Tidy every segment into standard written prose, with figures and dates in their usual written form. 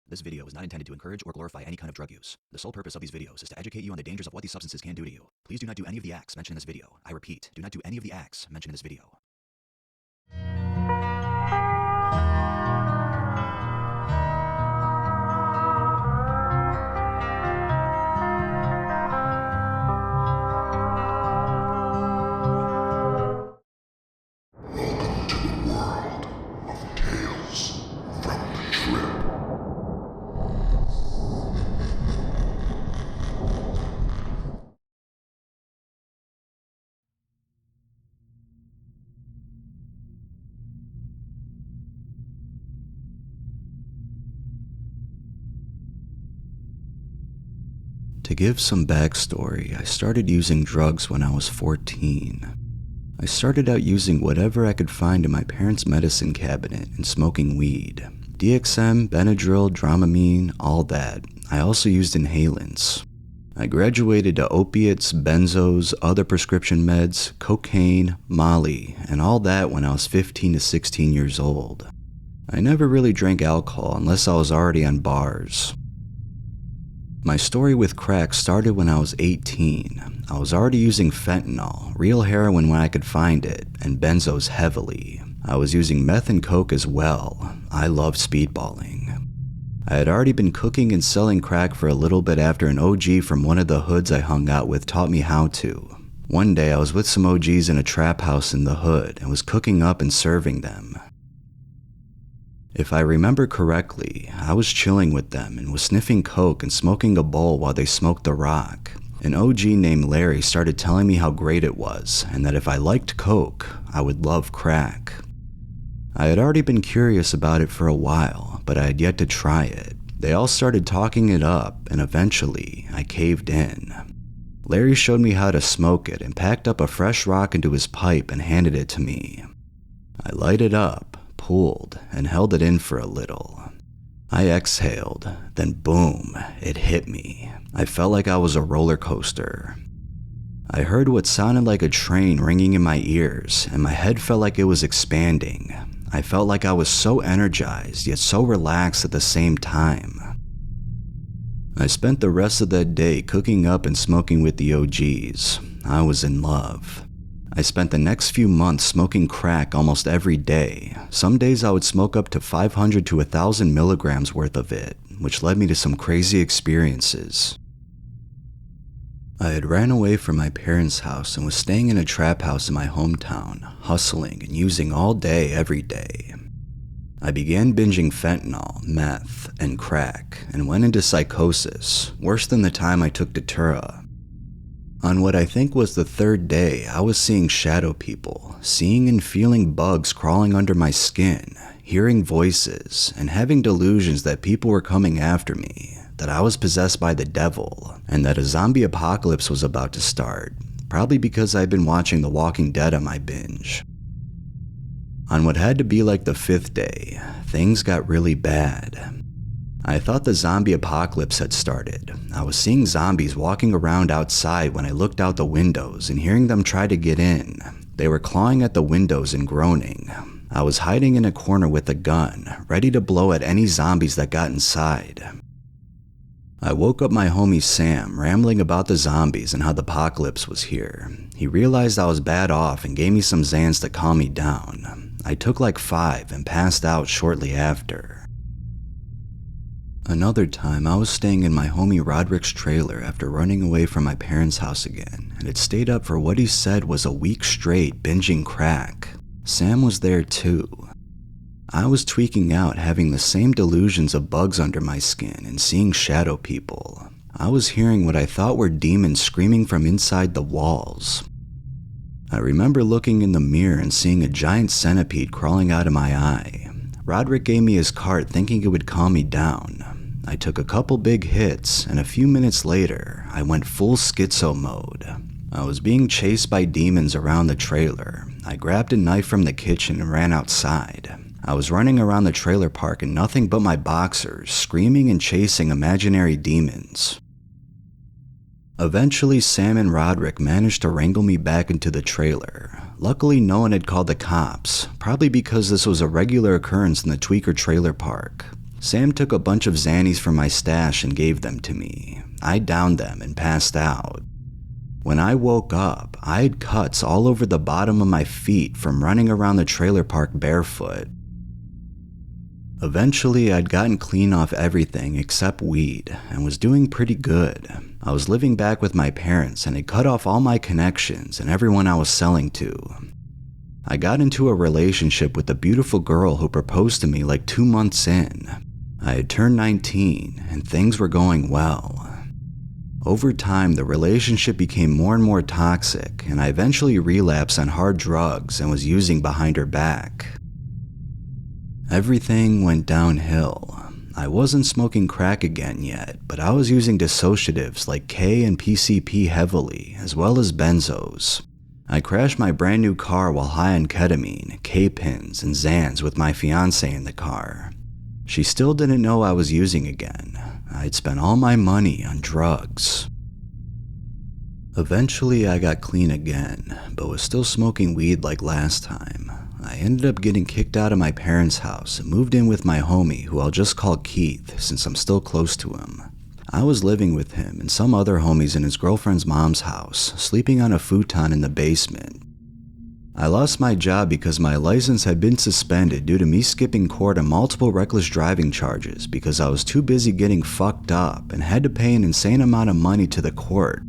This video is not intended to encourage or glorify any kind of drug use. The sole purpose of these videos is to educate you on the dangers of what these substances can do to you. Please do not do any of the acts mentioned in this video. I repeat, do not do any of the acts mentioned in this video. Welcome to the world of Tales from the Trip. To give some backstory, I started using drugs when I was 14. I started out using whatever I could find in my parents' medicine cabinet and smoking weed. DXM, Benadryl, Dramamine, all that. I also used inhalants. I graduated to opiates, benzos, other prescription meds, cocaine, Molly, and all that when I was 15 to 16 years old. I never really drank alcohol unless I was already on bars. My story with crack started when I was 18. I was already using fentanyl, real heroin when I could find it, and benzos heavily. I was using meth and coke as well. I loved speedballing. I had already been cooking and selling crack for a little bit after an OG from one of the hoods I hung out with taught me how to. One day I was with some OGs in a trap house in the hood and was cooking up and serving them. If I remember correctly, I was chilling with them and was sniffing coke and smoking a bowl while they smoked the rock. An OG named Larry started telling me how great it was and that if I liked coke, I would love crack. I had already been curious about it for a while, but I had yet to try it. They all started talking it up and eventually I caved in. Larry showed me how to smoke it and packed up a fresh rock into his pipe and handed it to me. I lighted up, pulled, and held it in for a little. I exhaled, then boom, it hit me. I felt like I was a roller coaster. I heard what sounded like a train ringing in my ears, and my head felt like it was expanding. I felt like I was so energized, yet so relaxed at the same time. I spent the rest of that day cooking up and smoking with the OGs. I was in love. I spent the next few months smoking crack almost every day. Some days I would smoke up to 500 to 1,000 milligrams worth of it, which led me to some crazy experiences. I had ran away from my parents' house and was staying in a trap house in my hometown, hustling and using all day every day. I began binging fentanyl, meth, and crack, and went into psychosis, worse than the time I took Datura. On what I think was the third day, I was seeing shadow people, seeing and feeling bugs crawling under my skin, hearing voices, and having delusions that people were coming after me, that I was possessed by the devil, and that a zombie apocalypse was about to start, probably because I'd been watching The Walking Dead on my binge. On what had to be like the fifth day, things got really bad. I thought the zombie apocalypse had started. I was seeing zombies walking around outside when I looked out the windows and hearing them try to get in. They were clawing at the windows and groaning. I was hiding in a corner with a gun, ready to blow at any zombies that got inside. I woke up my homie Sam, rambling about the zombies and how the apocalypse was here. He realized I was bad off and gave me some Xans to calm me down. I took like 5 and passed out shortly after. Another time, I was staying in my homie Roderick's trailer after running away from my parents' house again, and had stayed up for what he said was a week straight binging crack. Sam was there too. I was tweaking out, having the same delusions of bugs under my skin and seeing shadow people. I was hearing what I thought were demons screaming from inside the walls. I remember looking in the mirror and seeing a giant centipede crawling out of my eye. Roderick gave me his cart thinking it would calm me down. I took a couple big hits, and a few minutes later, I went full schizo mode. I was being chased by demons around the trailer. I grabbed a knife from the kitchen and ran outside. I was running around the trailer park in nothing but my boxers, screaming and chasing imaginary demons. Eventually, Sam and Roderick managed to wrangle me back into the trailer. Luckily, no one had called the cops, probably because this was a regular occurrence in the Tweaker trailer park. Sam took a bunch of Xannies from my stash and gave them to me. I downed them and passed out. When I woke up, I had cuts all over the bottom of my feet from running around the trailer park barefoot. Eventually, I'd gotten clean off everything except weed and was doing pretty good. I was living back with my parents and had cut off all my connections and everyone I was selling to. I got into a relationship with a beautiful girl who proposed to me like 2 months in. I had turned 19 and things were going well. Over time, the relationship became more and more toxic, and I eventually relapsed on hard drugs and was using behind her back. Everything went downhill. I wasn't smoking crack again yet, but I was using dissociatives like K and PCP heavily, as well as benzos. I crashed my brand new car while high on ketamine, K-pins, and Xans with my fiancée in the car. She still didn't know I was using again. I'd spent all my money on drugs. Eventually, I got clean again, but was still smoking weed like last time. I ended up getting kicked out of my parents' house and moved in with my homie, who I'll just call Keith since I'm still close to him. I was living with him and some other homies in his girlfriend's mom's house, sleeping on a futon in the basement. I lost my job because my license had been suspended due to me skipping court on multiple reckless driving charges because I was too busy getting fucked up and had to pay an insane amount of money to the court.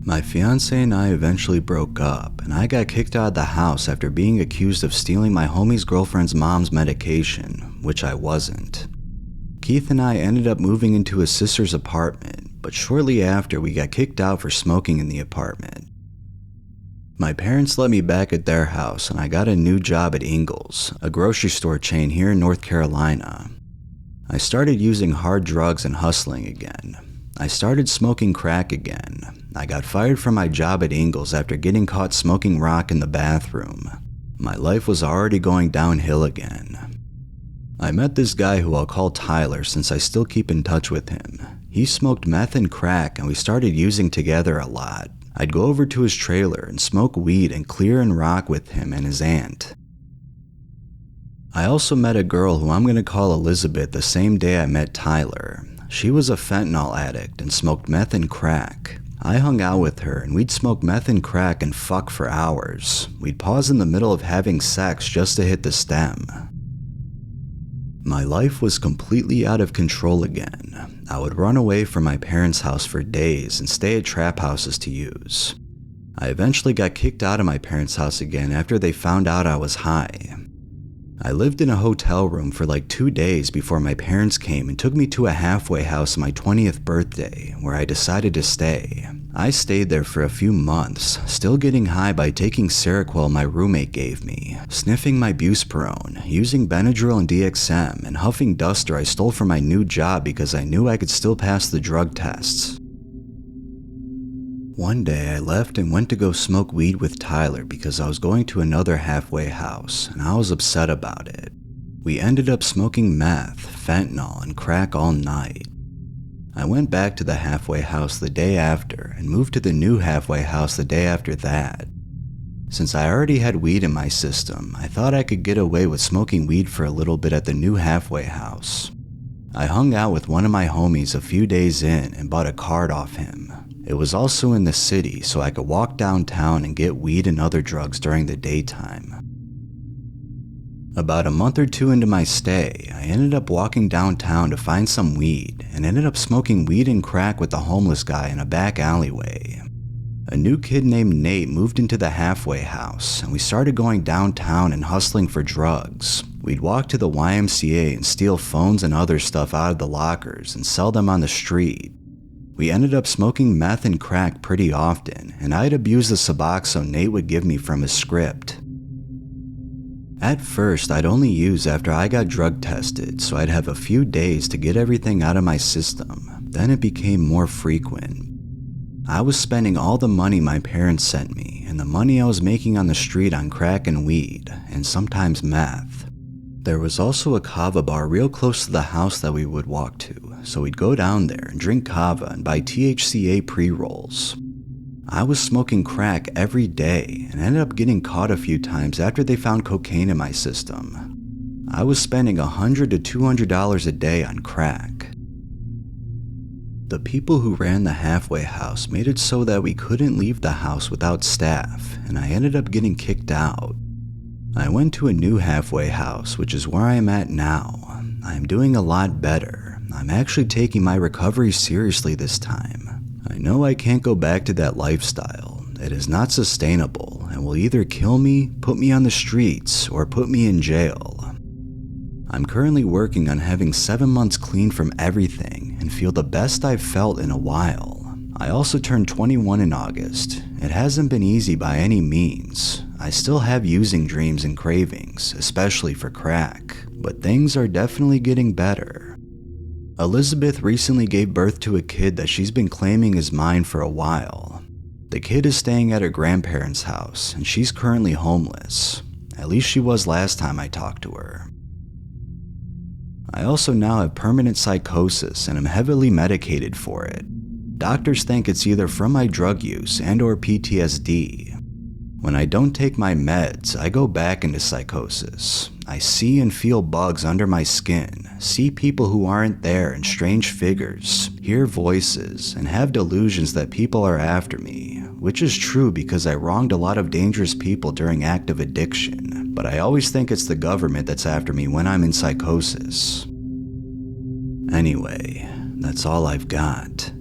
My fiancé and I eventually broke up, and I got kicked out of the house after being accused of stealing my homie's girlfriend's mom's medication, which I wasn't. Keith and I ended up moving into his sister's apartment, but shortly after we got kicked out for smoking in the apartment. My parents let me back at their house, and I got a new job at Ingles, a grocery store chain here in North Carolina. I started using hard drugs and hustling again. I started smoking crack again. I got fired from my job at Ingles after getting caught smoking rock in the bathroom. My life was already going downhill again. I met this guy who I'll call Tyler since I still keep in touch with him. He smoked meth and crack and we started using together a lot. I'd go over to his trailer and smoke weed and clear and rock with him and his aunt. I also met a girl who I'm going to call Elizabeth the same day I met Tyler. She was a fentanyl addict and smoked meth and crack. I hung out with her and we'd smoke meth and crack and fuck for hours. We'd pause in the middle of having sex just to hit the stem. My life was completely out of control again. I would run away from my parents' house for days and stay at trap houses to use. I eventually got kicked out of my parents' house again after they found out I was high. I lived in a hotel room for like 2 days before my parents came and took me to a halfway house on my 20th birthday, where I decided to stay. I stayed there for a few months, still getting high by taking Seroquel my roommate gave me, sniffing my Buspirone, using Benadryl and DXM, and huffing duster I stole from my new job because I knew I could still pass the drug tests. One day I left and went to go smoke weed with Tyler because I was going to another halfway house and I was upset about it. We ended up smoking meth, fentanyl, and crack all night. I went back to the halfway house the day after and moved to the new halfway house the day after that. Since I already had weed in my system, I thought I could get away with smoking weed for a little bit at the new halfway house. I hung out with one of my homies a few days in and bought a card off him. It was also in the city, so I could walk downtown and get weed and other drugs during the daytime. About a month or two into my stay, I ended up walking downtown to find some weed and ended up smoking weed and crack with a homeless guy in a back alleyway. A new kid named Nate moved into the halfway house and we started going downtown and hustling for drugs. We'd walk to the YMCA and steal phones and other stuff out of the lockers and sell them on the street. We ended up smoking meth and crack pretty often, and I'd abuse the Suboxone Nate would give me from his script. At first, I'd only use after I got drug tested, so I'd have a few days to get everything out of my system. Then it became more frequent. I was spending all the money my parents sent me, and the money I was making on the street on crack and weed, and sometimes meth. There was also a kava bar real close to the house that we would walk to, so we'd go down there and drink kava and buy THCA pre-rolls. I was smoking crack every day and ended up getting caught a few times after they found cocaine in my system. I was spending $100 to $200 a day on crack. The people who ran the halfway house made it so that we couldn't leave the house without staff, and I ended up getting kicked out. I went to a new halfway house, which is where I am at now. I am doing a lot better. I'm actually taking my recovery seriously this time. I know I can't go back to that lifestyle. It is not sustainable and will either kill me, put me on the streets, or put me in jail. I'm currently working on having 7 months clean from everything and feel the best I've felt in a while. I also turned 21 in August. It hasn't been easy by any means. I still have using dreams and cravings, especially for crack, but things are definitely getting better. Elizabeth recently gave birth to a kid that she's been claiming is mine for a while. The kid is staying at her grandparents' house, and she's currently homeless. At least she was last time I talked to her. I also now have permanent psychosis and am heavily medicated for it. Doctors think it's either from my drug use and/or PTSD. When I don't take my meds, I go back into psychosis. I see and feel bugs under my skin, see people who aren't there and strange figures, hear voices, and have delusions that people are after me, which is true because I wronged a lot of dangerous people during active addiction, but I always think it's the government that's after me when I'm in psychosis. Anyway, that's all I've got.